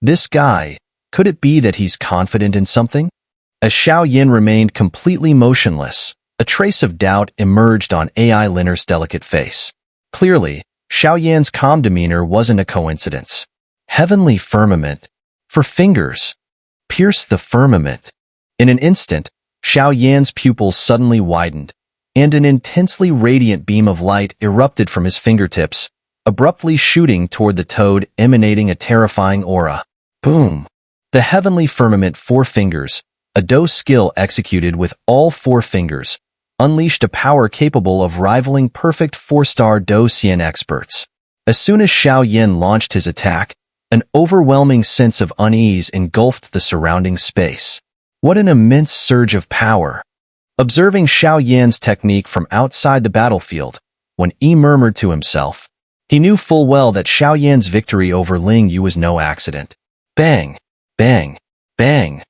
This guy, could it be that he's confident in something? As Xiao Yan remained completely motionless, a trace of doubt emerged on Ai Lin'er's delicate face. Clearly, Xiao Yan's calm demeanor wasn't a coincidence. Heavenly firmament. For fingers. Pierce the firmament. In an instant, Xiao Yan's pupils suddenly widened, and an intensely radiant beam of light erupted from his fingertips, abruptly shooting toward the toad, emanating a terrifying aura. Boom! The heavenly firmament 4 fingers, a Do skill executed with all 4 fingers, unleashed a power capable of rivaling perfect 4-star Do Xian experts. As soon as Xiao Yan launched his attack, an overwhelming sense of unease engulfed the surrounding space. What an immense surge of power! Observing Xiao Yan's technique from outside the battlefield, Wen Yi murmured to himself. He knew full well that Xiao Yan's victory over Ling Yu was no accident. Bang! Bang! Bang!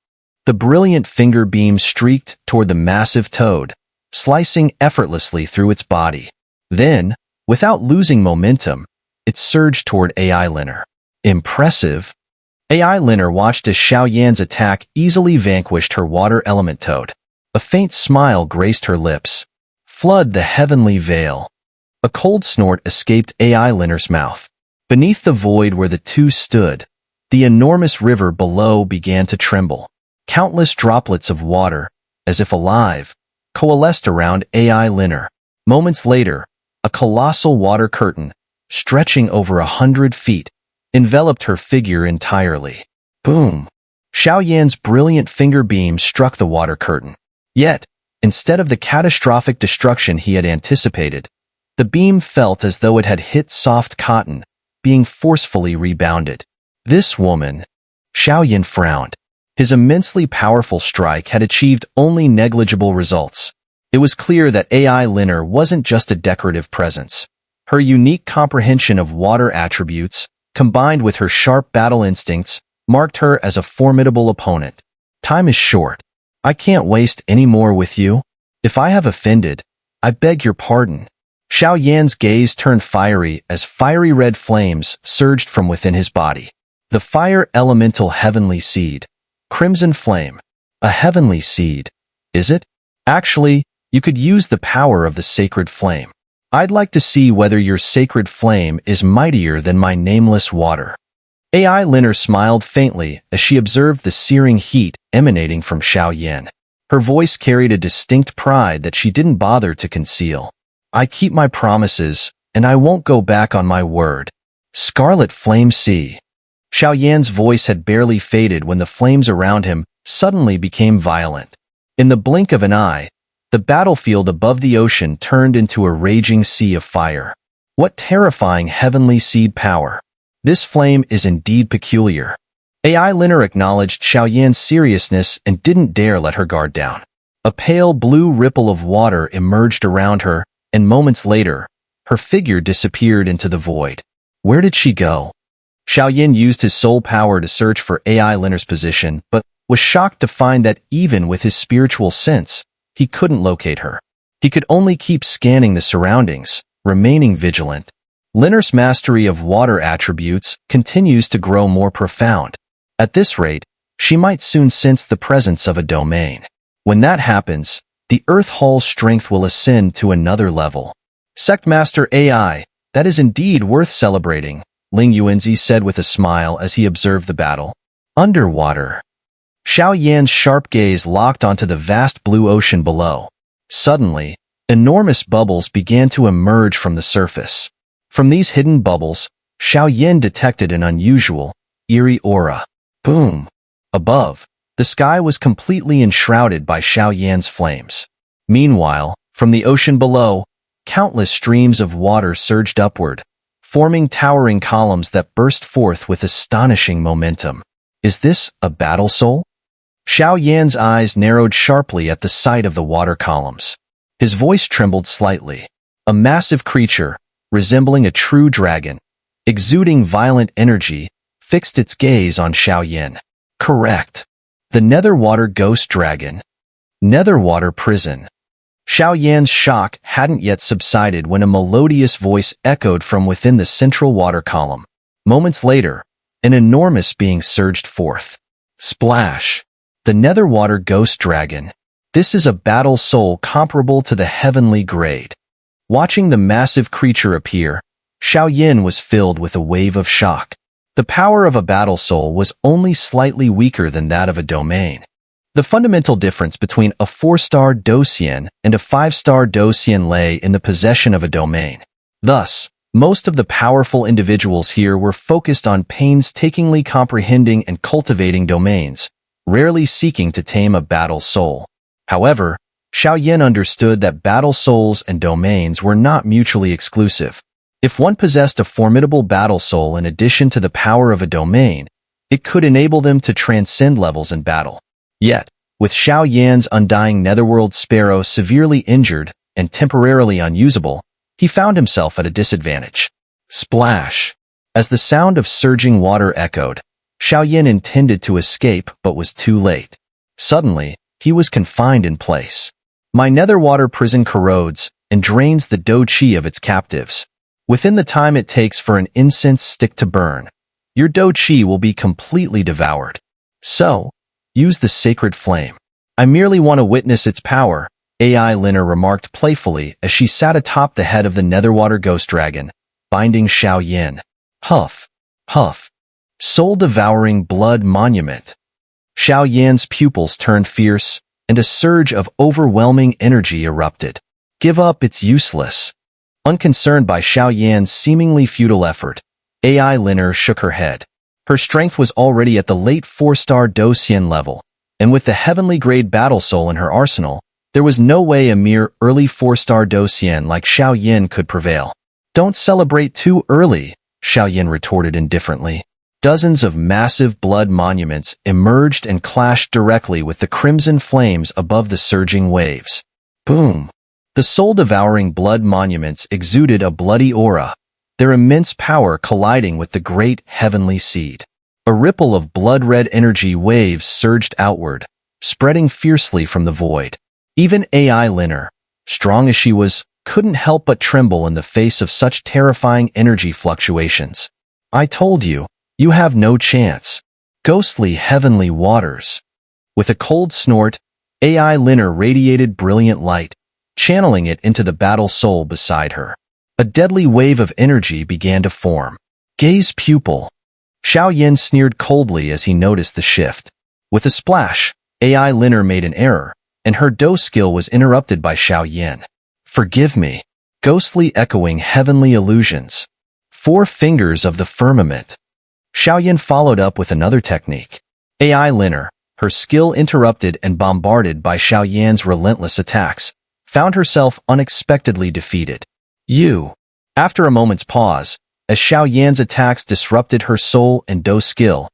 The brilliant finger beam streaked toward the massive toad, slicing effortlessly through its body. Then, without losing momentum, it surged toward Ai Lin'er. Impressive! Ai Lin'er watched as Xiao Yan's attack easily vanquished her water element toad. A faint smile graced her lips. Flood the heavenly veil. A cold snort escaped Ai Lin'er's mouth. Beneath the void where the two stood, the enormous river below began to tremble. Countless droplets of water, as if alive, coalesced around Ai Lin'er. Moments later, a colossal water curtain, stretching over 100 feet, enveloped her figure entirely. Boom! Xiao Yan's brilliant finger beam struck the water curtain. Yet, instead of the catastrophic destruction he had anticipated, the beam felt as though it had hit soft cotton, being forcefully rebounded. This woman... Xiao Yan frowned. His immensely powerful strike had achieved only negligible results. It was clear that Ai Lin'er wasn't just a decorative presence. Her unique comprehension of water attributes, combined with her sharp battle instincts, marked her as a formidable opponent. Time is short. I can't waste any more with you. If I have offended, I beg your pardon. Xiao Yan's gaze turned fiery as fiery red flames surged from within his body. The fire elemental heavenly seed. Crimson flame. A heavenly seed. Is it? Actually, you could use the power of the sacred flame. I'd like to see whether your sacred flame is mightier than my nameless water. Ai Lin'er smiled faintly as she observed the searing heat emanating from Xiao Yan. Her voice carried a distinct pride that she didn't bother to conceal. I keep my promises, and I won't go back on my word. Scarlet Flame Sea. Xiao Yan's voice had barely faded when the flames around him suddenly became violent. In the blink of an eye, the battlefield above the ocean turned into a raging sea of fire. What terrifying heavenly seed power! This flame is indeed peculiar. Ai Lin'er acknowledged Xiao Yan's seriousness and didn't dare let her guard down. A pale blue ripple of water emerged around her, and moments later, her figure disappeared into the void. Where did she go? Xiao Yan used his soul power to search for Ai Lin'er's position, but was shocked to find that even with his spiritual sense, he couldn't locate her. He could only keep scanning the surroundings, remaining vigilant. Lin'er's mastery of water attributes continues to grow more profound. At this rate, she might soon sense the presence of a domain. When that happens, the Earth Hall's strength will ascend to another level. Sectmaster AI, that is indeed worth celebrating, Ling Yuanzi said with a smile as he observed the battle. Underwater. Xiao Yan's sharp gaze locked onto the vast blue ocean below. Suddenly, enormous bubbles began to emerge from the surface. From these hidden bubbles, Xiao Yan detected an unusual, eerie aura. Boom! Above, the sky was completely enshrouded by Xiao Yan's flames. Meanwhile, from the ocean below, countless streams of water surged upward, forming towering columns that burst forth with astonishing momentum. Is this a battle soul? Xiao Yan's eyes narrowed sharply at the sight of the water columns. His voice trembled slightly. A massive creature, resembling a true dragon, exuding violent energy, fixed its gaze on Xiao Yan. Correct. The Netherwater Ghost Dragon. Netherwater Prison. Xiao Yan's shock hadn't yet subsided when a melodious voice echoed from within the central water column. Moments later, an enormous being surged forth. Splash! The Netherwater Ghost Dragon. This is a battle soul comparable to the heavenly grade. Watching the massive creature appear, Xiao Yan was filled with a wave of shock. The power of a battle soul was only slightly weaker than that of a domain. The fundamental difference between a 4-star Docian and a 5-star Docian lay in the possession of a domain. Thus, most of the powerful individuals here were focused on painstakingly comprehending and cultivating domains, rarely seeking to tame a battle soul. However, Xiao Yan understood that battle souls and domains were not mutually exclusive. If one possessed a formidable battle soul in addition to the power of a domain, it could enable them to transcend levels in battle. Yet, with Xiao Yan's undying netherworld sparrow severely injured and temporarily unusable, he found himself at a disadvantage. Splash! As the sound of surging water echoed, Xiao Yan intended to escape but was too late. Suddenly, he was confined in place. My netherwater prison corrodes and drains the do-chi of its captives. Within the time it takes for an incense stick to burn, your do-chi will be completely devoured. So, use the sacred flame. I merely want to witness its power, Ai Lin'er remarked playfully as she sat atop the head of the Netherwater Ghost Dragon, binding Xiao Yan. Huff, huff. Soul-devouring blood monument. Xiao Yan's pupils turned fierce, and a surge of overwhelming energy erupted. Give up, it's useless. Unconcerned by Xiao Yan's seemingly futile effort, Ai Lin'er shook her head. Her strength was already at the late 4-star Docian level, and with the heavenly grade battle soul in her arsenal, there was no way a mere early 4-star Docian like Xiao Yan could prevail. Don't celebrate too early, Xiao Yan retorted indifferently. Dozens of massive blood monuments emerged and clashed directly with the crimson flames above the surging waves. Boom! The soul-devouring blood monuments exuded a bloody aura, their immense power colliding with the great heavenly seed. A ripple of blood-red energy waves surged outward, spreading fiercely from the void. Even Ai Lin'er, strong as she was, couldn't help but tremble in the face of such terrifying energy fluctuations. I told you, you have no chance. Ghostly heavenly waters. With a cold snort, Ai Lin'er radiated brilliant light, channeling it into the battle soul beside her. A deadly wave of energy began to form. Gaze pupil. Xiao Yan sneered coldly as he noticed the shift. With a splash, Ai Lin'er made an error, and her do skill was interrupted by Xiao Yan. Forgive me. Ghostly echoing heavenly illusions. 4 fingers of the firmament. Xiao Yan followed up with another technique. Ai Lin'er, her skill interrupted and bombarded by Xiao Yan's relentless attacks, found herself unexpectedly defeated. After a moment's pause, as Xiao Yan's attacks disrupted her soul and do skill,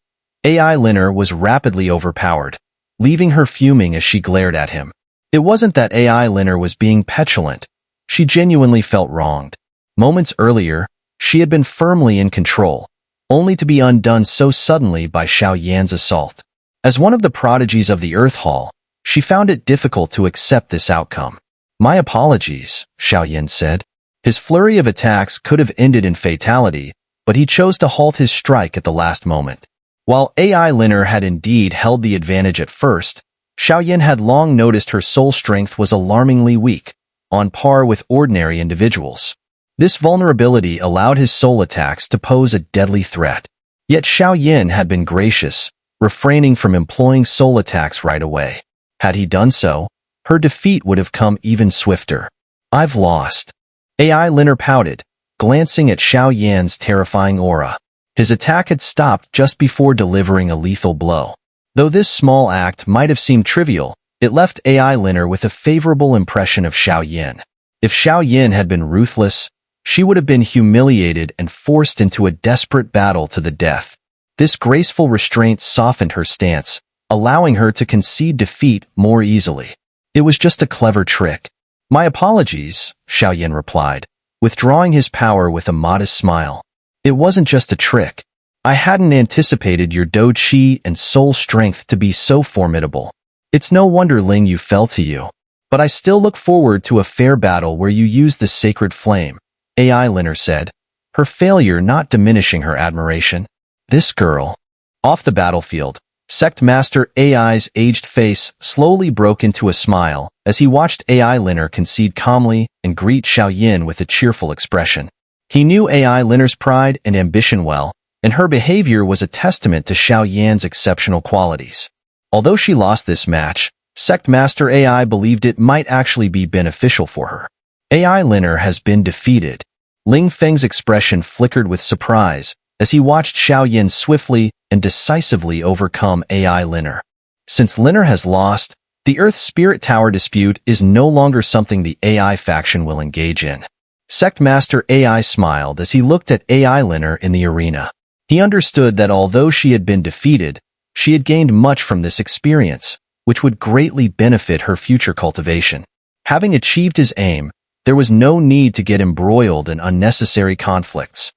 Ai Lin'er was rapidly overpowered, leaving her fuming as she glared at him. It wasn't that Ai Lin'er was being petulant. She genuinely felt wronged. Moments earlier, she had been firmly in control, only to be undone so suddenly by Xiao Yan's assault. As one of the prodigies of the Earth Hall, she found it difficult to accept this outcome. My apologies, Xiao Yan said. His flurry of attacks could have ended in fatality, but he chose to halt his strike at the last moment. While Ai Lin'er had indeed held the advantage at first, Xiao Yan had long noticed her soul strength was alarmingly weak, on par with ordinary individuals. This vulnerability allowed his soul attacks to pose a deadly threat. Yet Xiao Yan had been gracious, refraining from employing soul attacks right away. Had he done so, her defeat would have come even swifter. I've lost. Ai Lin'er pouted, glancing at Xiao Yan's terrifying aura. His attack had stopped just before delivering a lethal blow. Though this small act might have seemed trivial, it left Ai Lin'er with a favorable impression of Xiao Yan. If Xiao Yan had been ruthless, she would have been humiliated and forced into a desperate battle to the death. This graceful restraint softened her stance, allowing her to concede defeat more easily. It was just a clever trick. My apologies, Xiao Yan replied, withdrawing his power with a modest smile. It wasn't just a trick. I hadn't anticipated your do-chi and soul strength to be so formidable. It's no wonder Ling Yu fell to you. But I still look forward to a fair battle where you use the sacred flame, Ai Lin'er said, her failure not diminishing her admiration. This girl. Off the battlefield, Sect Master Ai's aged face slowly broke into a smile as he watched Ai Lin'er concede calmly and greet Xiao Yan with a cheerful expression. He knew Ai Lin'er's pride and ambition well, and her behavior was a testament to Xiao Yan's exceptional qualities. Although she lost this match, Sect Master Ai believed it might actually be beneficial for her. Ai Lin'er has been defeated. Ling Feng's expression flickered with surprise as he watched Xiao Yan swiftly and decisively overcome Ai Lin'er. Since Lin'er has lost, the Earth Spirit Tower dispute is no longer something the AI faction will engage in. Sect Master Ai smiled as he looked at Ai Lin'er in the arena. He understood that although she had been defeated, she had gained much from this experience, which would greatly benefit her future cultivation. Having achieved his aim, there was no need to get embroiled in unnecessary conflicts.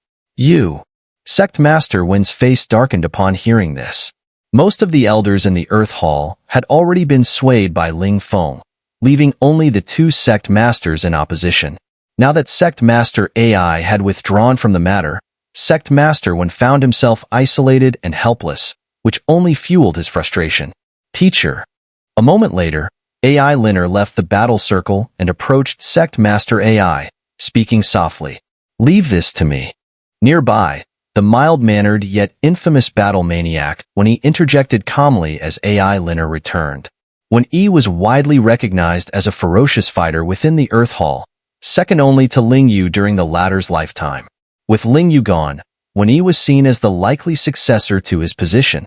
Sect Master Wen's face darkened upon hearing this. Most of the elders in the Earth Hall had already been swayed by Ling Feng, leaving only the two Sect Masters in opposition. Now that Sect Master Ai had withdrawn from the matter, Sect Master Wen found himself isolated and helpless, which only fueled his frustration. Teacher. A moment later, Ai Lin'er left the battle circle and approached Sect Master Ai, speaking softly. Leave this to me. Nearby, the mild-mannered yet infamous battle maniac Wen Yi interjected calmly as Ai Lin'er returned. Wen Yi was widely recognized as a ferocious fighter within the Earth Hall, second only to Ling Yu during the latter's lifetime. With Ling Yu gone, Wen Yi was seen as the likely successor to his position,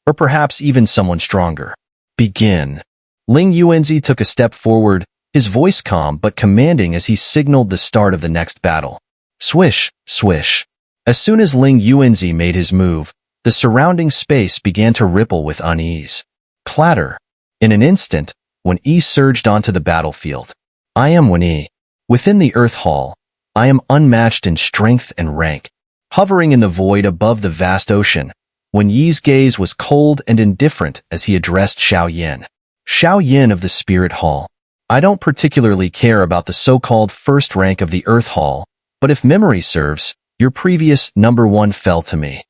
or perhaps even someone stronger. Begin. Ling Yuanzi took a step forward, his voice calm but commanding as he signaled the start of the next battle. Swish, swish. As soon as Ling Yuanzi made his move, the surrounding space began to ripple with unease. Clatter. In an instant, Wen Yi surged onto the battlefield. I am Wen Yi. Within the Earth Hall, I am unmatched in strength and rank. Hovering in the void above the vast ocean, Wen Yi's gaze was cold and indifferent as he addressed Xiao Yan. Xiao Yan of the Spirit Hall. I don't particularly care about the so-called first rank of the Earth Hall, but if memory serves, your previous number 1 fell to me.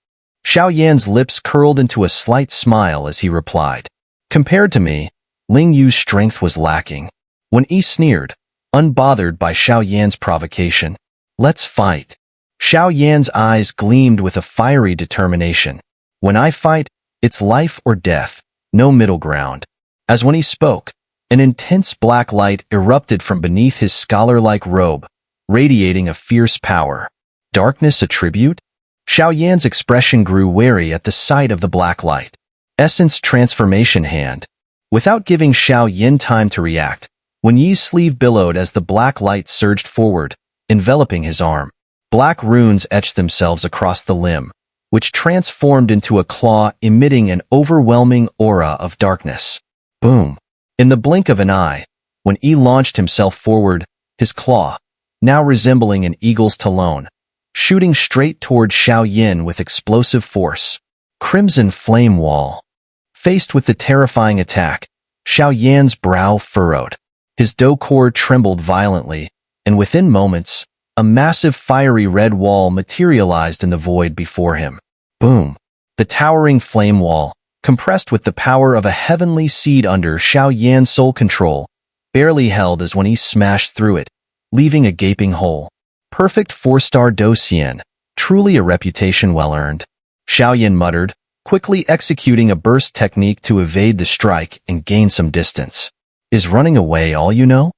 Xiao Yan's lips curled into a slight smile as he replied. Compared to me, Ling Yu's strength was lacking. Wen Yi sneered, unbothered by Xiao Yan's provocation. Let's fight. Xiao Yan's eyes gleamed with a fiery determination. When I fight, it's life or death, no middle ground. As when he spoke, an intense black light erupted from beneath his scholar-like robe, radiating a fierce power. Darkness a tribute? Xiao Yan's expression grew wary at the sight of the black light. Essence transformation hand. Without giving Xiao Yan time to react, Wen Yi's sleeve billowed as the black light surged forward, enveloping his arm. Black runes etched themselves across the limb, which transformed into a claw emitting an overwhelming aura of darkness. Boom. In the blink of an eye, Wen Yi launched himself forward, his claw, now resembling an eagle's talon, shooting straight toward Xiao Yan with explosive force. Crimson Flame Wall. Faced with the terrifying attack, Xiao Yan's brow furrowed. His do core trembled violently, and within moments, a massive fiery red wall materialized in the void before him. Boom. The towering flame wall, compressed with the power of a heavenly seed under Xiao Yan's soul control, barely held as when he smashed through it, leaving a gaping hole. Perfect 4-star Docian, truly a reputation well-earned. Xiao Yan muttered, quickly executing a burst technique to evade the strike and gain some distance. Is running away all you know?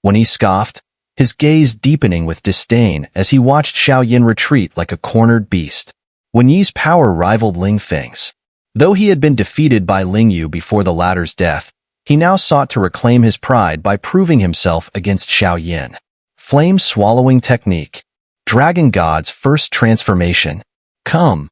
When he scoffed, his gaze deepening with disdain as he watched Xiao Yan retreat like a cornered beast. Wen Yi's power rivaled Ling Feng's. Though he had been defeated by Ling Yu before the latter's death, he now sought to reclaim his pride by proving himself against Xiao Yan. Flame-swallowing technique. Dragon God's first transformation. Come.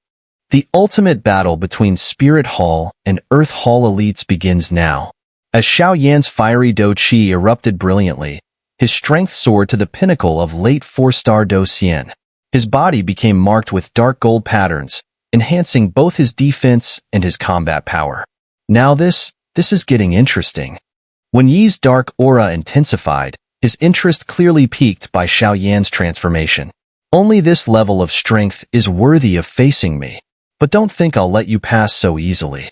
The ultimate battle between Spirit Hall and Earth Hall elites begins now. As Xiao Yan's fiery Do Qi erupted brilliantly, his strength soared to the pinnacle of late 4-star Do Xian. His body became marked with dark gold patterns, enhancing both his defense and his combat power. Now this is getting interesting. When Yi's dark aura intensified, his interest clearly piqued by Xiao Yan's transformation. Only this level of strength is worthy of facing me. but don't think I'll let you pass so easily.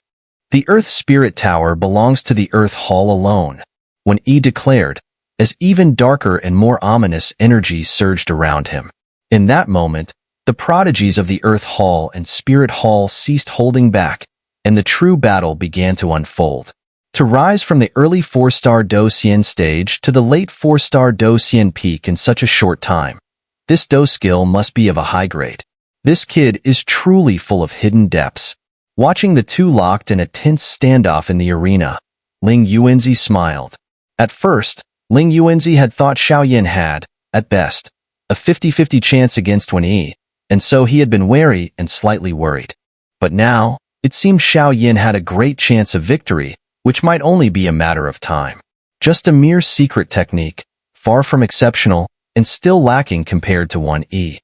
The Earth Spirit Tower belongs to the Earth Hall alone, Wen Yi declared, as even darker and more ominous energy surged around him. In that moment, the prodigies of the Earth Hall and Spirit Hall ceased holding back, and the true battle began to unfold. To rise from the early 4-star Do Xian stage to the late 4-star Do Xian peak in such a short time, this Do skill must be of a high grade. This kid is truly full of hidden depths. Watching the two locked in a tense standoff in the arena, Ling Yuanzi smiled. At first, Ling Yuanzi had thought Xiao Yan had, at best, a 50-50 chance against Wen Yi, and so he had been wary and slightly worried. But now, it seemed Xiao Yan had a great chance of victory, which might only be a matter of time. Just a mere secret technique, far from exceptional, and still lacking compared to Wen Yi.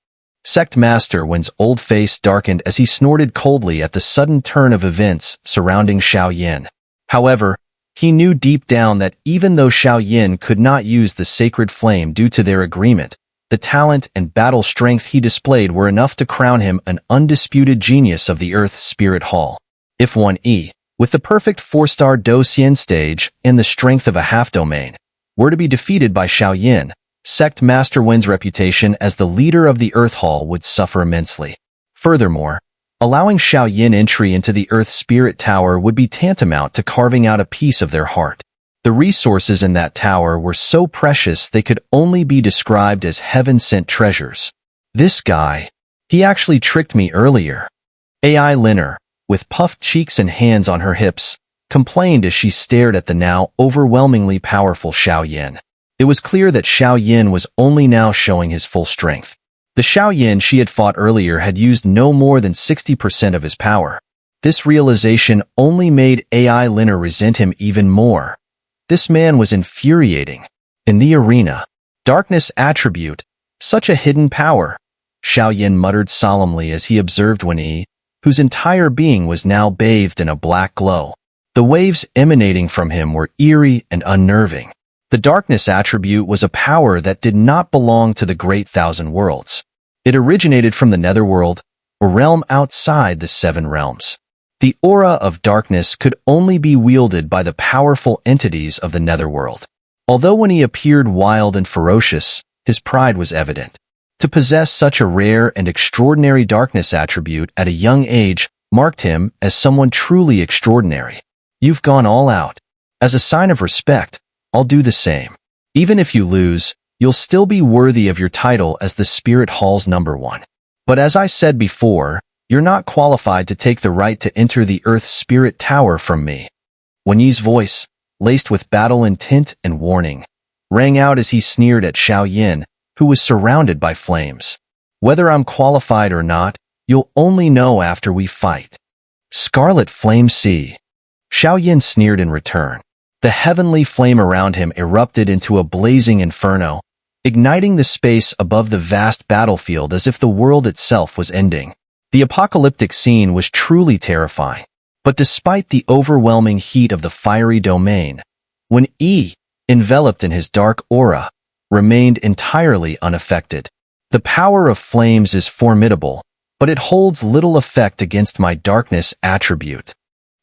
Sect Master Wen's old face darkened as he snorted coldly at the sudden turn of events surrounding Xiao Yan. However, he knew deep down that even though Xiao Yan could not use the sacred flame due to their agreement, the talent and battle strength he displayed were enough to crown him an undisputed genius of the Earth Spirit Hall. If Wen Yi, with the perfect 4-star Do Xian stage and the strength of a half-domain, were to be defeated by Xiao Yan, Sect Master Wen's reputation as the leader of the Earth Hall would suffer immensely. Furthermore, allowing Xiao Yan entry into the Earth Spirit Tower would be tantamount to carving out a piece of their heart. The resources in that tower were so precious they could only be described as heaven-sent treasures. This guy, he actually tricked me earlier. Ai Lin'er, with puffed cheeks and hands on her hips, complained as she stared at the now overwhelmingly powerful Xiao Yan. It was clear that Xiao Yan was only now showing his full strength. The Xiao Yan she had fought earlier had used no more than 60% of his power. This realization only made Ai Lin'er resent him even more. This man was infuriating. In the arena, darkness attribute, such a hidden power, Xiao Yan muttered solemnly as he observed Wen Yi, whose entire being was now bathed in a black glow. The waves emanating from him were eerie and unnerving. The darkness attribute was a power that did not belong to the Great Thousand Worlds. It originated from the Netherworld, a realm outside the Seven Realms. The aura of darkness could only be wielded by the powerful entities of the Netherworld. Although when he appeared wild and ferocious, his pride was evident. To possess such a rare and extraordinary darkness attribute at a young age marked him as someone truly extraordinary. You've gone all out. As a sign of respect, I'll do the same. Even if you lose, you'll still be worthy of your title as the Spirit Hall's #1. But as I said before, you're not qualified to take the right to enter the Earth Spirit Tower from me. Wen Yi's voice, laced with battle intent and warning, rang out as he sneered at Xiao Yan, who was surrounded by flames. Whether I'm qualified or not, you'll only know after we fight. Scarlet Flame C. Xiao Yan sneered in return. The heavenly flame around him erupted into a blazing inferno, igniting the space above the vast battlefield as if the world itself was ending. The apocalyptic scene was truly terrifying, but despite the overwhelming heat of the fiery domain, Wen Yi, enveloped in his dark aura, remained entirely unaffected. The power of flames is formidable, but it holds little effect against my darkness attribute.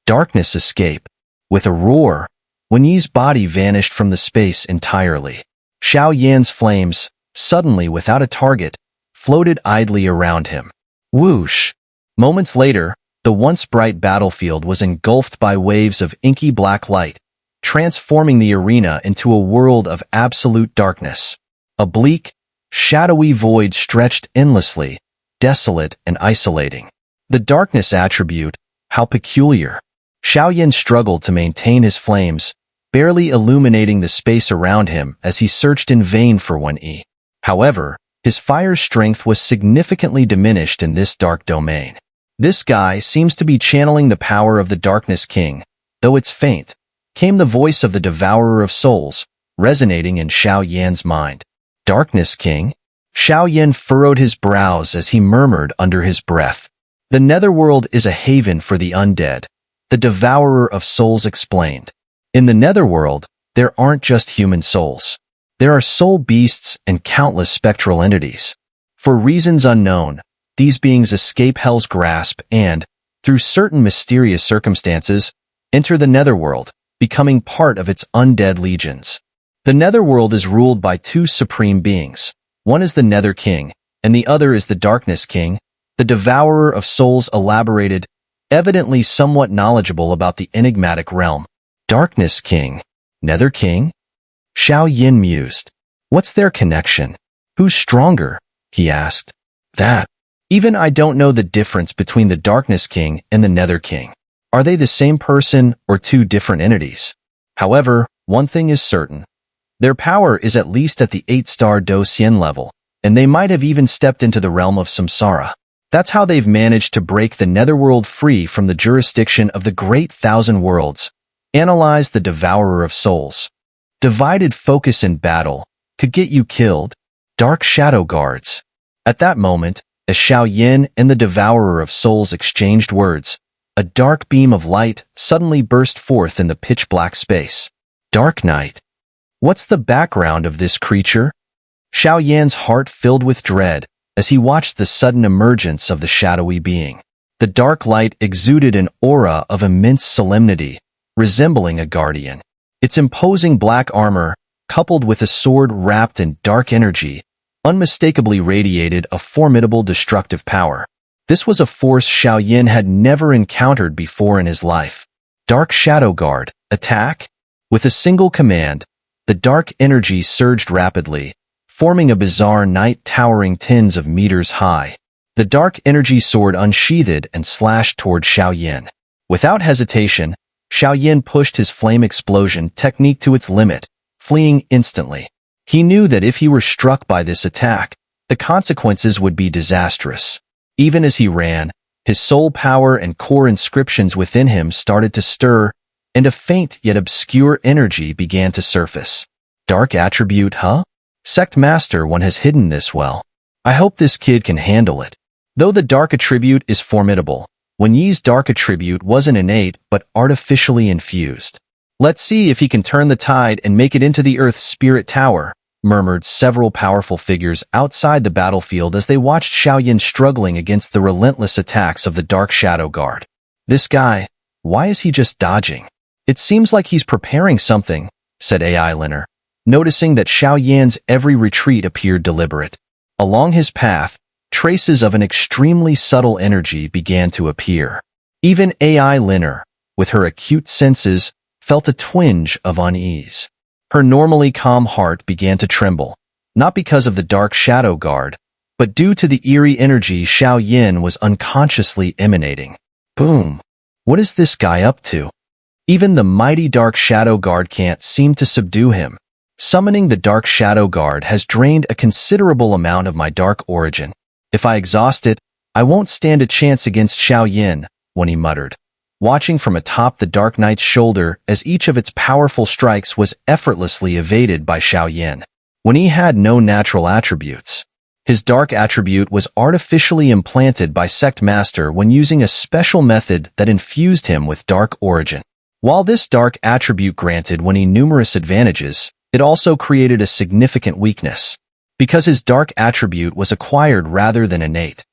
Darkness escape. With a roar, Wen Yi's body vanished from the space entirely. Xiao Yan's flames, suddenly without a target, floated idly around him. Whoosh! Moments later, the once bright battlefield was engulfed by waves of inky black light, transforming the arena into a world of absolute darkness. A bleak, shadowy void stretched endlessly, desolate and isolating. The darkness attribute, how peculiar. Xiao Yan struggled to maintain his flames, barely illuminating the space around him as he searched in vain for Wen Yi. However, his fire's strength was significantly diminished in this dark domain. This guy seems to be channeling the power of the Darkness King, though it's faint. Came the voice of the Devourer of Souls, resonating in Xiao Yan's mind. Darkness King? Xiao Yan furrowed his brows as he murmured under his breath. The Netherworld is a haven for the undead, the Devourer of Souls explained. In the Netherworld, there aren't just human souls. There are soul beasts and countless spectral entities. For reasons unknown, these beings escape Hell's grasp and, through certain mysterious circumstances, enter the netherworld, becoming part of its undead legions. The netherworld is ruled by two supreme beings. One is the Nether King, and the other is the Darkness King, the devourer of souls. Elaborated, evidently somewhat knowledgeable about the enigmatic realm. Darkness King, Nether King? Xiao Yan mused. What's their connection? Who's stronger? He asked. That. Even I don't know the difference between the Darkness King and the Nether King. Are they the same person or two different entities? However, one thing is certain. Their power is at least at the 8-star Do Xian level, and they might have even stepped into the realm of Samsara. That's how they've managed to break the netherworld free from the jurisdiction of the Great Thousand Worlds. Analyze the Devourer of Souls. Divided focus in battle could get you killed. Dark Shadow Guards. At that moment, as Xiao Yan and the Devourer of Souls exchanged words, a dark beam of light suddenly burst forth in the pitch-black space. Dark Knight. What's the background of this creature? Xiao Yan's heart filled with dread as he watched the sudden emergence of the shadowy being. The dark light exuded an aura of immense solemnity, resembling a guardian. Its imposing black armor, coupled with a sword wrapped in dark energy, unmistakably radiated a formidable destructive power. This was a force Xiao Yan had never encountered before in his life. Dark Shadow Guard, attack? With a single command, the dark energy surged rapidly, forming a bizarre knight towering tens of meters high. The dark energy sword unsheathed and slashed toward Xiao Yan. Without hesitation, Xiao Yan pushed his flame explosion technique to its limit, fleeing instantly. He knew that if he were struck by this attack, the consequences would be disastrous. Even as he ran, his soul power and core inscriptions within him started to stir, and a faint yet obscure energy began to surface. Dark attribute, huh? Sect Master, one has hidden this well. I hope this kid can handle it. Though the dark attribute is formidable, Wen Yi's dark attribute wasn't innate but artificially infused. Let's see if he can turn the tide and make it into the Earth's Spirit Tower, murmured several powerful figures outside the battlefield as they watched Xiao Yan struggling against the relentless attacks of the Dark Shadow Guard. This guy, why is he just dodging? It seems like he's preparing something, said Ai Lin'er, noticing that Xiao Yan's every retreat appeared deliberate. Along his path, traces of an extremely subtle energy began to appear. Even Ai Lin'er, with her acute senses, felt a twinge of unease. Her normally calm heart began to tremble, not because of the Dark Shadow Guard, but due to the eerie energy Xiao Yan was unconsciously emanating. Boom! What is this guy up to? Even the mighty Dark Shadow Guard can't seem to subdue him. Summoning the Dark Shadow Guard has drained a considerable amount of my dark origin. If I exhaust it, I won't stand a chance against Xiao Yan, Wen Yi muttered, watching from atop the Dark Knight's shoulder as each of its powerful strikes was effortlessly evaded by Xiao Yan. Wen Yi had no natural attributes. His dark attribute was artificially implanted by Sect Master when using a special method that infused him with dark origin. While this dark attribute granted Wen Yi numerous advantages, it also created a significant weakness. Because his dark attribute was acquired rather than innate,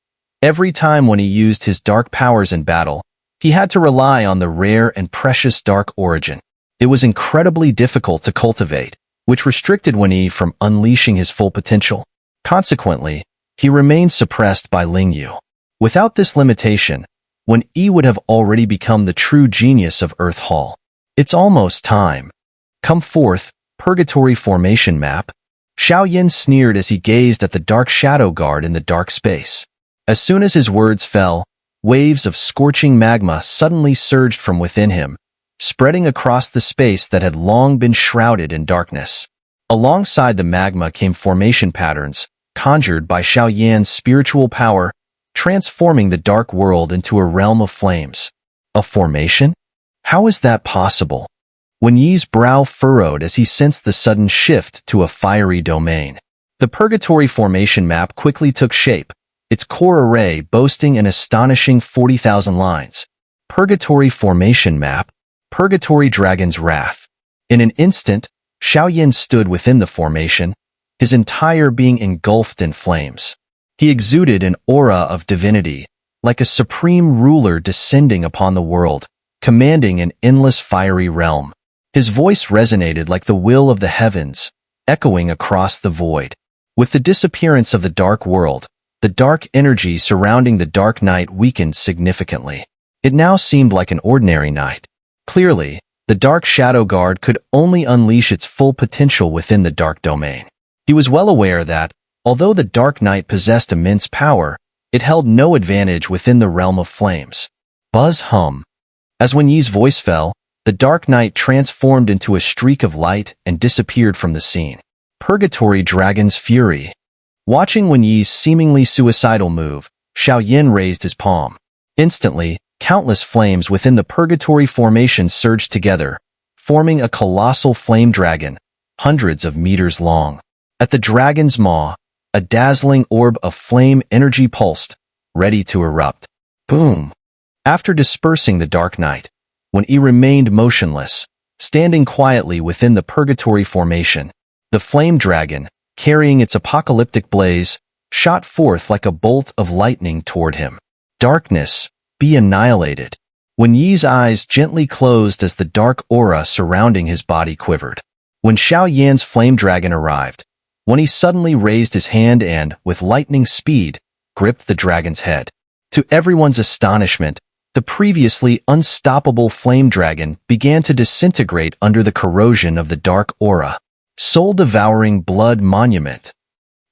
every time Wen Yi used his dark powers in battle, he had to rely on the rare and precious dark origin. It was incredibly difficult to cultivate, which restricted Wen Yi from unleashing his full potential. Consequently, he remained suppressed by Lingyu. Without this limitation, Wen Yi would have already become the true genius of Earth Hall. It's almost time. Come forth, Purgatory Formation Map. Xiao Yan sneered as he gazed at the Dark Shadow Guard in the dark space. As soon as his words fell, waves of scorching magma suddenly surged from within him, spreading across the space that had long been shrouded in darkness. Alongside the magma came formation patterns, conjured by Xiao Yan's spiritual power, transforming the dark world into a realm of flames. A formation? How is that possible? Wen Yi's brow furrowed as he sensed the sudden shift to a fiery domain. The Purgatory Formation Map quickly took shape, its core array boasting an astonishing 40,000 lines. Purgatory Formation Map, Purgatory Dragon's Wrath. In an instant, Xiao Yan stood within the formation, his entire being engulfed in flames. He exuded an aura of divinity, like a supreme ruler descending upon the world, commanding an endless fiery realm. His voice resonated like the will of the heavens, echoing across the void. With the disappearance of the dark world, the dark energy surrounding the dark night weakened significantly. It now seemed like an ordinary night. Clearly, the Dark Shadow Guard could only unleash its full potential within the dark domain. He was well aware that, although the Dark Knight possessed immense power, it held no advantage within the realm of flames. Buzz hum. As Wen Yi's voice fell, the Dark Knight transformed into a streak of light and disappeared from the scene. Purgatory Dragon's Fury. Watching Wen Yi's seemingly suicidal move, Xiao Yan raised his palm. Instantly, countless flames within the Purgatory formation surged together, forming a colossal flame dragon, hundreds of meters long. At the dragon's maw, a dazzling orb of flame energy pulsed, ready to erupt. Boom! After dispersing the Dark Knight, Wen Yi remained motionless, standing quietly within the Purgatory formation. The flame dragon, carrying its apocalyptic blaze, shot forth like a bolt of lightning toward him. Darkness, be annihilated. Wen Yi's eyes gently closed as the dark aura surrounding his body quivered. When Xiao Yan's flame dragon arrived, Wen Yi suddenly raised his hand and, with lightning speed, gripped the dragon's head. To everyone's astonishment, the previously unstoppable flame dragon began to disintegrate under the corrosion of the dark aura. Soul-devouring blood monument.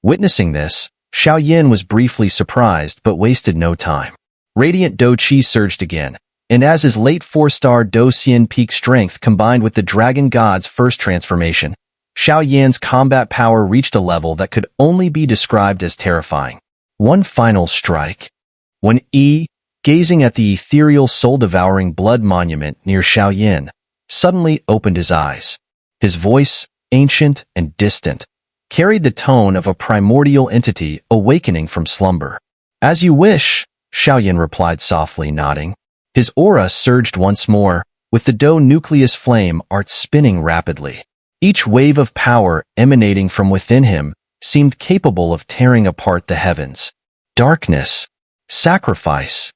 Witnessing this, Xiao Yan was briefly surprised but wasted no time. Radiant Do Qi surged again, and as his late 4-star Do Xian peak strength combined with the Dragon God's first transformation, Xiao Yan's combat power reached a level that could only be described as terrifying. One final strike. Wen Yi, gazing at the ethereal soul-devouring blood monument near Xiao Yan, suddenly opened his eyes. His voice, ancient and distant, carried the tone of a primordial entity awakening from slumber. As you wish, Xiao Yan replied softly, nodding. His aura surged once more, with the Do nucleus flame art spinning rapidly. Each wave of power emanating from within him seemed capable of tearing apart the heavens. Darkness. Sacrifice.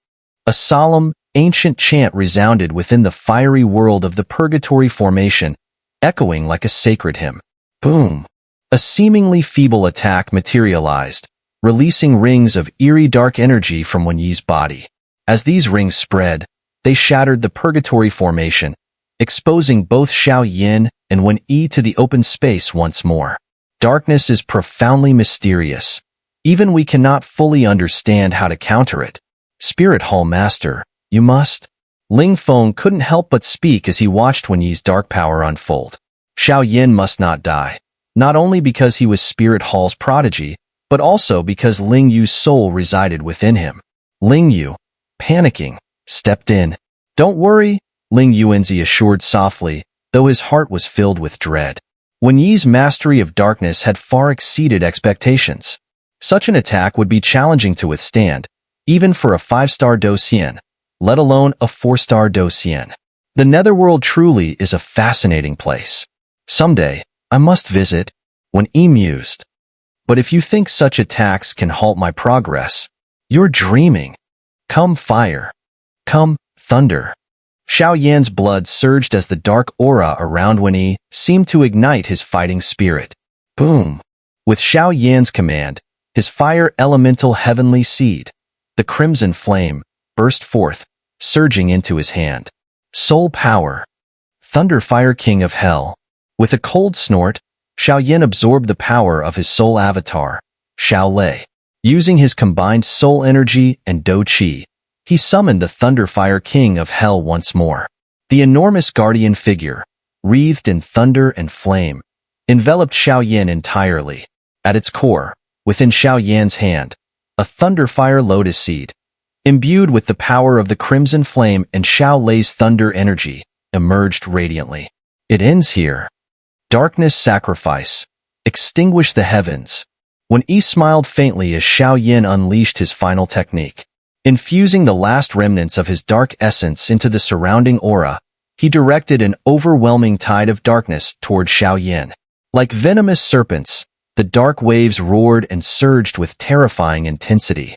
A solemn, ancient chant resounded within the fiery world of the Purgatory formation, echoing like a sacred hymn. Boom! A seemingly feeble attack materialized, releasing rings of eerie dark energy from Wen Yi's body. As these rings spread, they shattered the Purgatory formation, exposing both Xiao Yan and Wen Yi to the open space once more. Darkness is profoundly mysterious. Even we cannot fully understand how to counter it. Spirit Hall Master, you must. Ling Feng couldn't help but speak as he watched Wen Yi's dark power unfold. Xiao Yan must not die, not only because he was Spirit Hall's prodigy, but also because Ling Yu's soul resided within him. Ling Yu, panicking, stepped in. Don't worry, Ling Yuanzi assured softly, though his heart was filled with dread. Wen Yi's mastery of darkness had far exceeded expectations. Such an attack would be challenging to withstand, even for a 5-star Do Xian, let alone a 4-star Do Xian. The Netherworld truly is a fascinating place. Someday, I must visit, Wen Yi mused. But if you think such attacks can halt my progress, you're dreaming. Come fire. Come thunder. Xiao Yan's blood surged as the dark aura around Wen Yi seemed to ignite his fighting spirit. Boom! With Xiao Yan's command, his fire elemental heavenly seed, the crimson flame, burst forth, surging into his hand. Soul power. Thunder Fire King of Hell. With a cold snort, Xiao Yan absorbed the power of his soul avatar, Xiao Lei. Using his combined soul energy and Do Qi, he summoned the Thunder Fire King of Hell once more. The enormous guardian figure, wreathed in thunder and flame, enveloped Xiao Yan entirely. At its core, within Xiao Yan's hand, a Thunder Fire Lotus Seed, imbued with the power of the Crimson Flame and Xiao Lei's thunder energy, emerged radiantly. It ends here. Darkness sacrifice. Extinguish the heavens. Wen Yi smiled faintly as Xiao Yan unleashed his final technique. Infusing the last remnants of his dark essence into the surrounding aura, he directed an overwhelming tide of darkness toward Xiao Yan. Like venomous serpents, the dark waves roared and surged with terrifying intensity.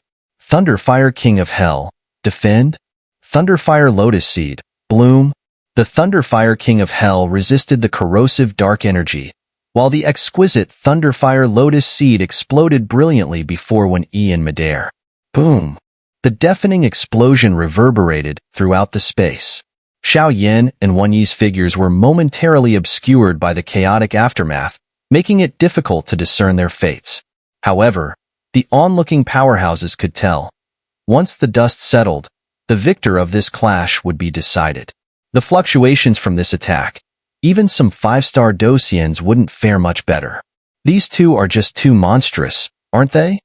Thunderfire King of Hell, defend? Thunderfire Lotus Seed, bloom? The Thunderfire King of Hell resisted the corrosive dark energy, while the exquisite Thunderfire Lotus Seed exploded brilliantly before Wen Yi in midair. Boom! The deafening explosion reverberated throughout the space. Xiao Yan and Wen Yi's figures were momentarily obscured by the chaotic aftermath, making it difficult to discern their fates. However, the onlooking powerhouses could tell. Once the dust settled, the victor of this clash would be decided. The fluctuations from this attack, even some 5-star Docians wouldn't fare much better. These two are just too monstrous, aren't they?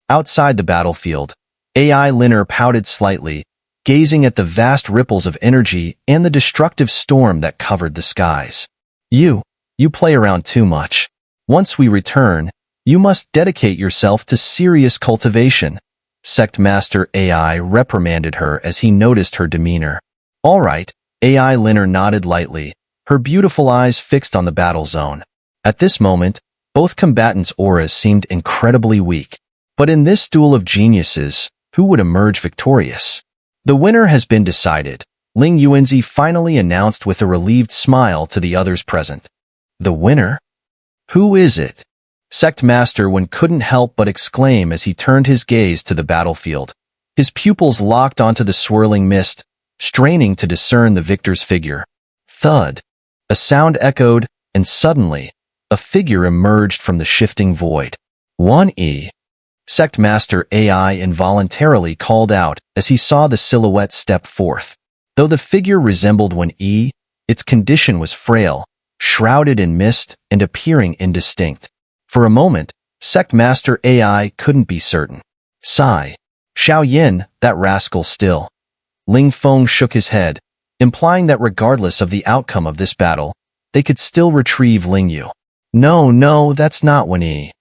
Outside the battlefield, Ai Lin'er pouted slightly, gazing at the vast ripples of energy and the destructive storm that covered the skies. You play around too much. Once we return, you must dedicate yourself to serious cultivation. Sect Master Ai reprimanded her as he noticed her demeanor. All right, Ai Lin'er nodded lightly, her beautiful eyes fixed on the battle zone. At this moment, both combatants' auras seemed incredibly weak. But in this duel of geniuses, who would emerge victorious? The winner has been decided, Ling Yuanzi finally announced with a relieved smile to the others present. The winner? Who is it? Sect Master Wen couldn't help but exclaim as he turned his gaze to the battlefield. His pupils locked onto the swirling mist, straining to discern the victor's figure. Thud! A sound echoed, and suddenly, a figure emerged from the shifting void. Wen Yi. Sect Master Ai involuntarily called out as he saw the silhouette step forth. Though the figure resembled Wen Yi, its condition was frail, shrouded in mist and appearing indistinct. For a moment, Sect Master Ai couldn't be certain. Sigh. Xiao Yan, that rascal still. Ling Feng shook his head, implying that regardless of the outcome of this battle, they could still retrieve Ling Yu. No, that's not Wen Yi.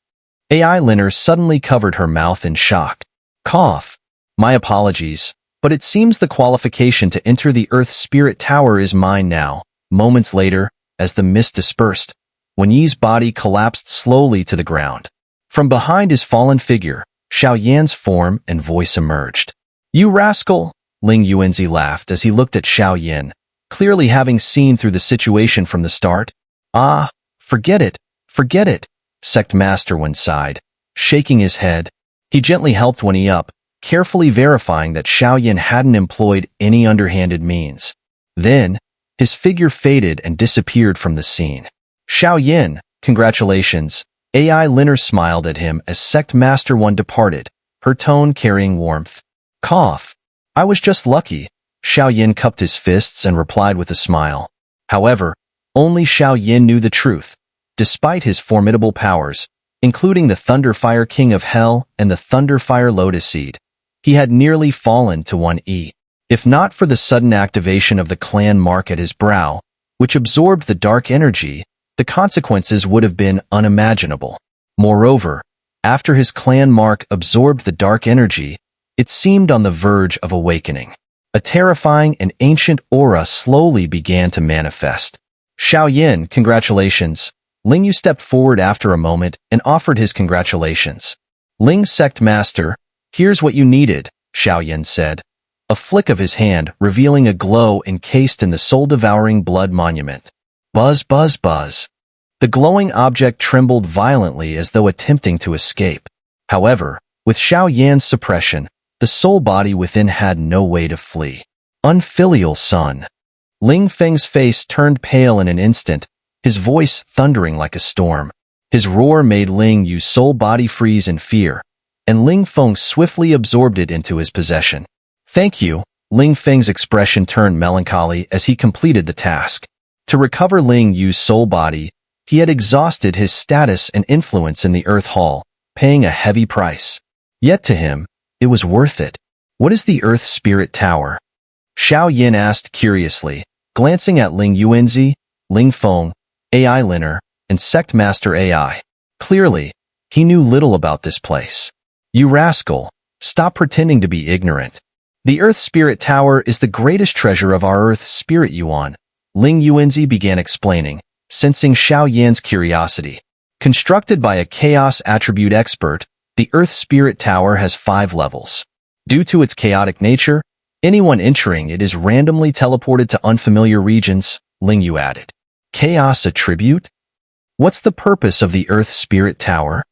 Ai Lin'er suddenly covered her mouth in shock. Cough. My apologies, but it seems the qualification to enter the Earth Spirit Tower is mine now. Moments later, as the mist dispersed, Wen Yi's body collapsed slowly to the ground. From behind his fallen figure, Xiao Yan's form and voice emerged. You rascal! Ling Yuanzi laughed as he looked at Xiao Yan, clearly having seen through the situation from the start. Ah, forget it, Sect Master Wen sighed, shaking his head. He gently helped Wen Yi up, carefully verifying that Xiao Yan hadn't employed any underhanded means. Then, his figure faded and disappeared from the scene. Xiao Yan, congratulations. Ai Lin'er smiled at him as Sect Master Wen departed, her tone carrying warmth. Cough. I was just lucky. Xiao Yan cupped his fists and replied with a smile. However, only Xiao Yan knew the truth. Despite his formidable powers, including the Thunderfire King of Hell and the Thunderfire Lotus Seed, he had nearly fallen to Wen Yi. If not for the sudden activation of the clan mark at his brow, which absorbed the dark energy, the consequences would have been unimaginable. Moreover, after his clan mark absorbed the dark energy, it seemed on the verge of awakening. A terrifying and ancient aura slowly began to manifest. Xiao Yan, congratulations. Ling Yu stepped forward after a moment and offered his congratulations. Ling Sect Master, here's what you needed, Xiao Yan said, a flick of his hand revealing a glow encased in the soul-devouring blood monument. Buzz, buzz, buzz. The glowing object trembled violently as though attempting to escape. However, with Xiao Yan's suppression, the soul body within had no way to flee. Unfilial son. Ling Feng's face turned pale in an instant, his voice thundering like a storm. His roar made Ling Yu's soul body freeze in fear, and Ling Feng swiftly absorbed it into his possession. Thank you. Ling Feng's expression turned melancholy as he completed the task. To recover Ling Yu's soul body, he had exhausted his status and influence in the Earth Hall, paying a heavy price. Yet to him, it was worth it. What is the Earth Spirit Tower? Xiao Yan asked curiously, glancing at Ling Yuanzi, Ling Feng, Ai Lin'er, and Sect Master Ai. Clearly, he knew little about this place. You rascal, stop pretending to be ignorant. The Earth Spirit Tower is the greatest treasure of our Earth Spirit Yuan. Ling Yuanzi began explaining, sensing Xiao Yan's curiosity. Constructed by a Chaos Attribute expert, the Earth Spirit Tower has 5 levels. Due to its chaotic nature, anyone entering it is randomly teleported to unfamiliar regions, Ling Yu added. Chaos attribute? What's the purpose of the Earth Spirit Tower?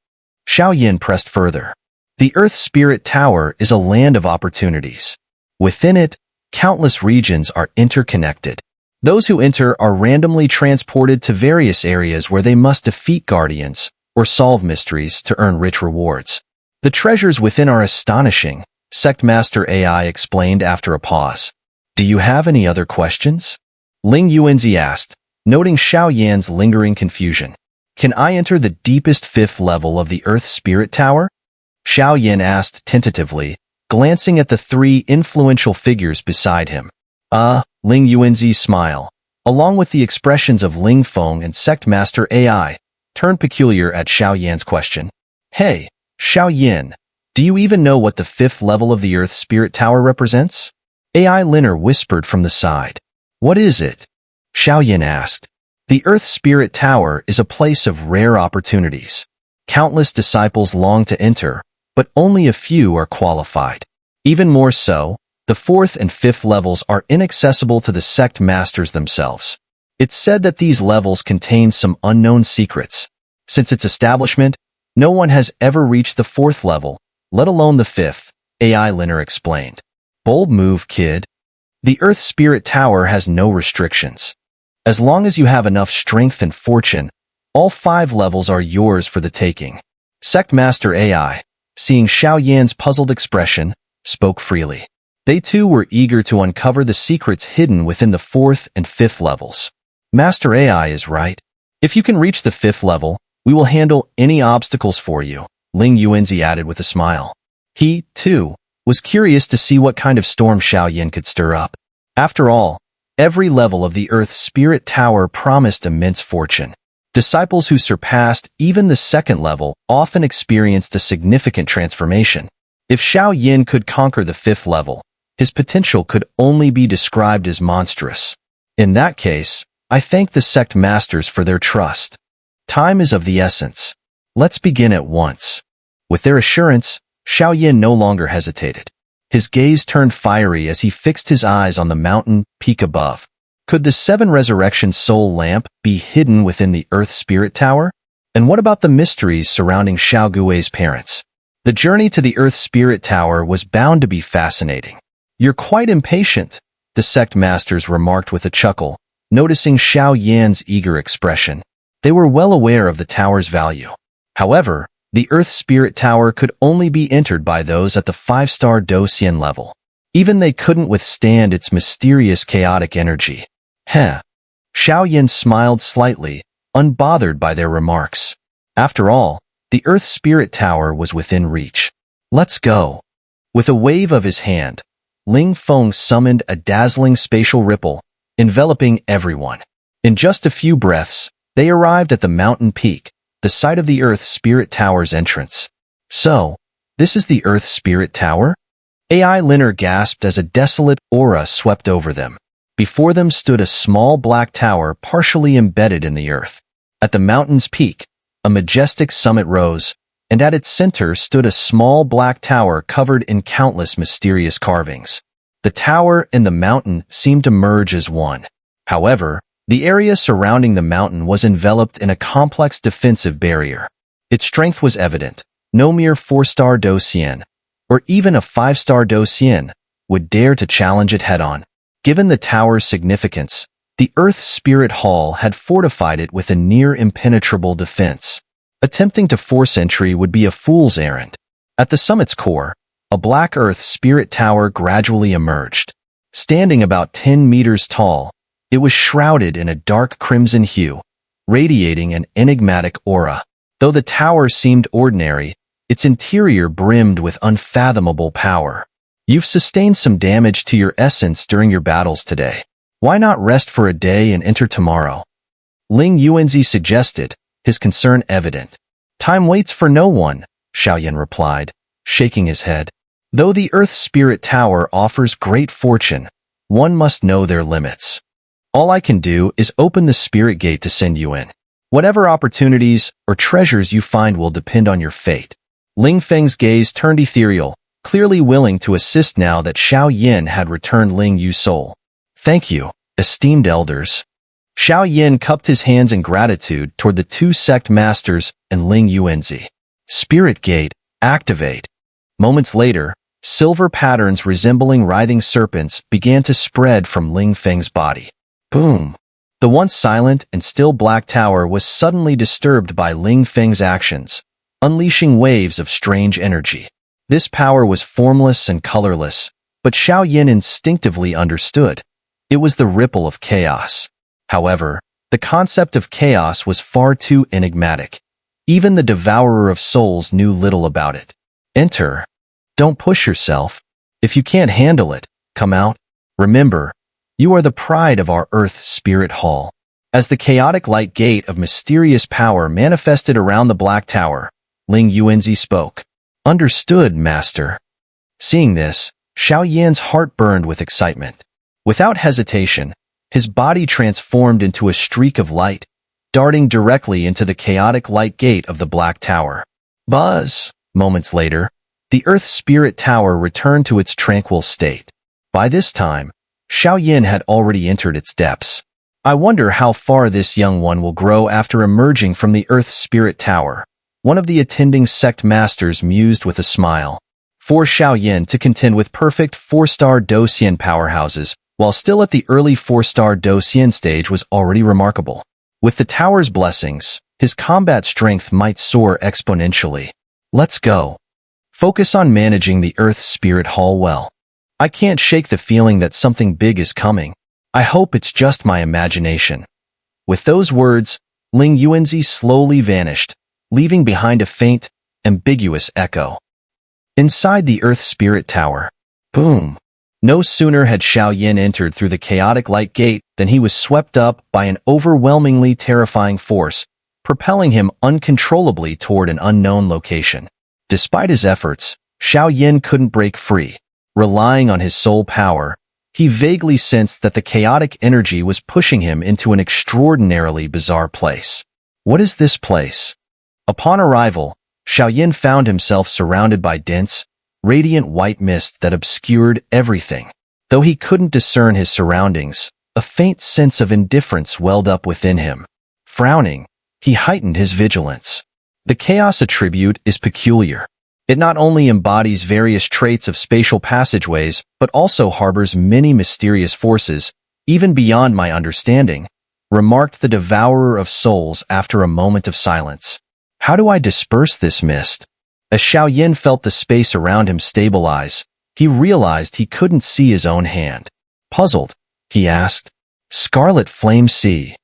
Xiao Yan pressed further. The Earth Spirit Tower is a land of opportunities. Within it, countless regions are interconnected. Those who enter are randomly transported to various areas where they must defeat guardians or solve mysteries to earn rich rewards. The treasures within are astonishing, Sect Master AI explained after a pause. Do you have any other questions? Ling Yuanzi asked, noting Xiao Yan's lingering confusion. Can I enter the deepest 5th level of the Earth Spirit Tower? Xiao Yan asked tentatively, glancing at the 3 influential figures beside him. Ling Yuanzi's smile, along with the expressions of Ling Feng and Sect Master AI, turned peculiar at Xiao Yan's question. Hey, Xiao Yan, do you even know what the 5th level of the Earth Spirit Tower represents? Ai Lin'er whispered from the side. What is it? Xiao Yan asked. The Earth Spirit Tower is a place of rare opportunities. Countless disciples long to enter, but only a few are qualified. Even more so, the 4th and 5th levels are inaccessible to the sect masters themselves. It's said that these levels contain some unknown secrets. Since its establishment, no one has ever reached the 4th level, let alone the 5th, Ai Lin'er explained. Bold move, kid. The Earth Spirit Tower has no restrictions. As long as you have enough strength and fortune, all 5 levels are yours for the taking. Sect Master AI, seeing Xiao Yan's puzzled expression, spoke freely. They too were eager to uncover the secrets hidden within the 4th and 5th levels. Master AI is right. If you can reach the 5th level, we will handle any obstacles for you, Ling Yuanzi added with a smile. He, too, was curious to see what kind of storm Xiao Yan could stir up. After all, every level of the Earth Spirit Tower promised immense fortune. Disciples who surpassed even the 2nd level often experienced a significant transformation. If Xiao Yan could conquer the 5th level, his potential could only be described as monstrous. In that case, I thank the sect masters for their trust. Time is of the essence. Let's begin at once. With their assurance, Xiao Yan no longer hesitated. His gaze turned fiery as he fixed his eyes on the mountain peak above. Could the 7 Resurrection Soul Lamp be hidden within the Earth Spirit Tower? And what about the mysteries surrounding Xiao Gui's parents? The journey to the Earth Spirit Tower was bound to be fascinating. You're quite impatient, the sect masters remarked with a chuckle, noticing Xiao Yan's eager expression. They were well aware of the tower's value. However, the Earth Spirit Tower could only be entered by those at the 5-star Docian level. Even they couldn't withstand its mysterious chaotic energy. Xiao Yan smiled slightly, unbothered by their remarks. After all, the Earth Spirit Tower was within reach. Let's go. With a wave of his hand, Ling Feng summoned a dazzling spatial ripple, enveloping everyone. In just a few breaths, they arrived at the mountain peak, the site of the Earth Spirit Tower's entrance. So, this is the Earth Spirit Tower? Ai Lin'er gasped as a desolate aura swept over them. Before them stood a small black tower partially embedded in the earth. At the mountain's peak, a majestic summit rose, and at its center stood a small black tower covered in countless mysterious carvings. The tower and the mountain seemed to merge as one. However, the area surrounding the mountain was enveloped in a complex defensive barrier. Its strength was evident. No mere 4-star Docian, or even a 5-star Docian, would dare to challenge it head-on. Given the tower's significance, the Earth Spirit Hall had fortified it with a near-impenetrable defense. Attempting to force entry would be a fool's errand. At the summit's core, a black Earth Spirit Tower gradually emerged. Standing about 10 meters tall, it was shrouded in a dark crimson hue, radiating an enigmatic aura. Though the tower seemed ordinary, its interior brimmed with unfathomable power. You've sustained some damage to your essence during your battles today. Why not rest for a day and enter tomorrow? Ling Yuanzi suggested, his concern evident. Time waits for no one, Xiao Yan replied, shaking his head. Though the Earth Spirit Tower offers great fortune, one must know their limits. All I can do is open the spirit gate to send you in. Whatever opportunities or treasures you find will depend on your fate. Ling Feng's gaze turned ethereal, clearly willing to assist now that Xiao Yan had returned Ling Yu's soul. "Thank you, esteemed elders." Xiao Yan cupped his hands in gratitude toward the two sect masters and Ling Yuanzi. Spirit Gate, activate. Moments later, silver patterns resembling writhing serpents began to spread from Ling Feng's body. Boom! The once silent and still black tower was suddenly disturbed by Ling Feng's actions, unleashing waves of strange energy. This power was formless and colorless, but Xiao Yan instinctively understood. It was the ripple of chaos. However, the concept of chaos was far too enigmatic. Even the devourer of souls knew little about it. Enter. Don't push yourself. If you can't handle it, come out. Remember, you are the pride of our Earth Spirit Hall. As the chaotic light gate of mysterious power manifested around the Black Tower, Ling Yuanzi spoke. Understood, Master. Seeing this, Xiao Yan's heart burned with excitement. Without hesitation, his body transformed into a streak of light, darting directly into the chaotic light gate of the Black Tower. Buzz! Moments later, the Earth Spirit Tower returned to its tranquil state. By this time, Xiao Yan had already entered its depths. I wonder how far this young one will grow after emerging from the Earth Spirit Tower. One of the attending sect masters mused with a smile. For Xiao Yan to contend with perfect 4-star Docian powerhouses, while still at the early 4-star Docian stage was already remarkable. With the tower's blessings, his combat strength might soar exponentially. Let's go. Focus on managing the Earth Spirit Hall well. I can't shake the feeling that something big is coming. I hope it's just my imagination. With those words, Ling Yuanzi slowly vanished, leaving behind a faint, ambiguous echo. Inside the Earth Spirit Tower. Boom! No sooner had Xiao Yan entered through the chaotic light gate than he was swept up by an overwhelmingly terrifying force, propelling him uncontrollably toward an unknown location. Despite his efforts, Xiao Yan couldn't break free. Relying on his soul power, he vaguely sensed that the chaotic energy was pushing him into an extraordinarily bizarre place. What is this place? Upon arrival, Xiao Yan found himself surrounded by dense, radiant white mist that obscured everything. Though he couldn't discern his surroundings, a faint sense of indifference welled up within him. Frowning, he heightened his vigilance. The chaos attribute is peculiar. It not only embodies various traits of spatial passageways, but also harbors many mysterious forces, even beyond my understanding, remarked the devourer of souls after a moment of silence. How do I disperse this mist? As Xiao Yan felt the space around him stabilize, he realized he couldn't see his own hand. Puzzled, he asked, "Scarlet Flame Sea."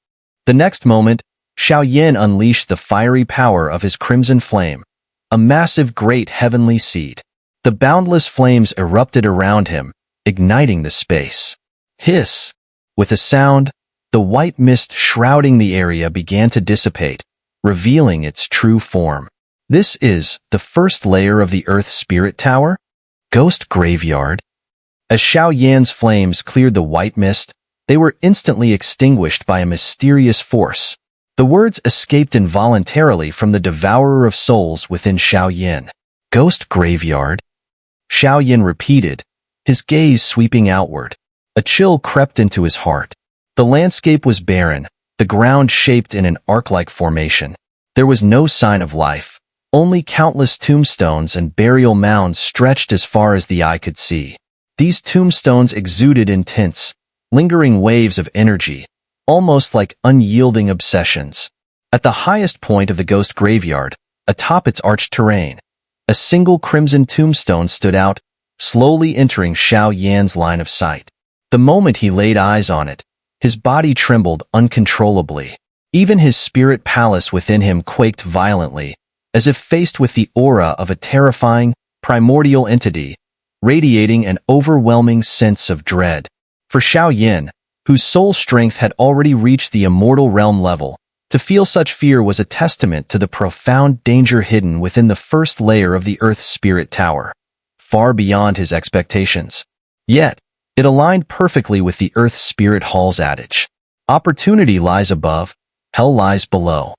The next moment, Xiao Yan unleashed the fiery power of his crimson flame, a massive great heavenly seed. The boundless flames erupted around him, igniting the space. Hiss! With a sound, the white mist shrouding the area began to dissipate, revealing its true form. This is the first layer of the Earth Spirit Tower? Ghost Graveyard? As Xiao Yan's flames cleared the white mist, they were instantly extinguished by a mysterious force. The words escaped involuntarily from the devourer of souls within Xiao Yan. Ghost Graveyard? Xiao Yan repeated, his gaze sweeping outward. A chill crept into his heart. The landscape was barren, the ground shaped in an arc-like formation. There was no sign of life, only countless tombstones and burial mounds stretched as far as the eye could see. These tombstones exuded intense, lingering waves of energy, almost like unyielding obsessions. At the highest point of the ghost graveyard, atop its arched terrain, a single crimson tombstone stood out, slowly entering Xiao Yan's line of sight. The moment he laid eyes on it, his body trembled uncontrollably. Even his spirit palace within him quaked violently, as if faced with the aura of a terrifying, primordial entity, radiating an overwhelming sense of dread. For Xiao Yan, whose soul strength had already reached the immortal realm level, to feel such fear was a testament to the profound danger hidden within the first layer of the Earth Spirit Tower, far beyond his expectations. Yet, it aligned perfectly with the Earth Spirit Hall's adage. Opportunity lies above, hell lies below.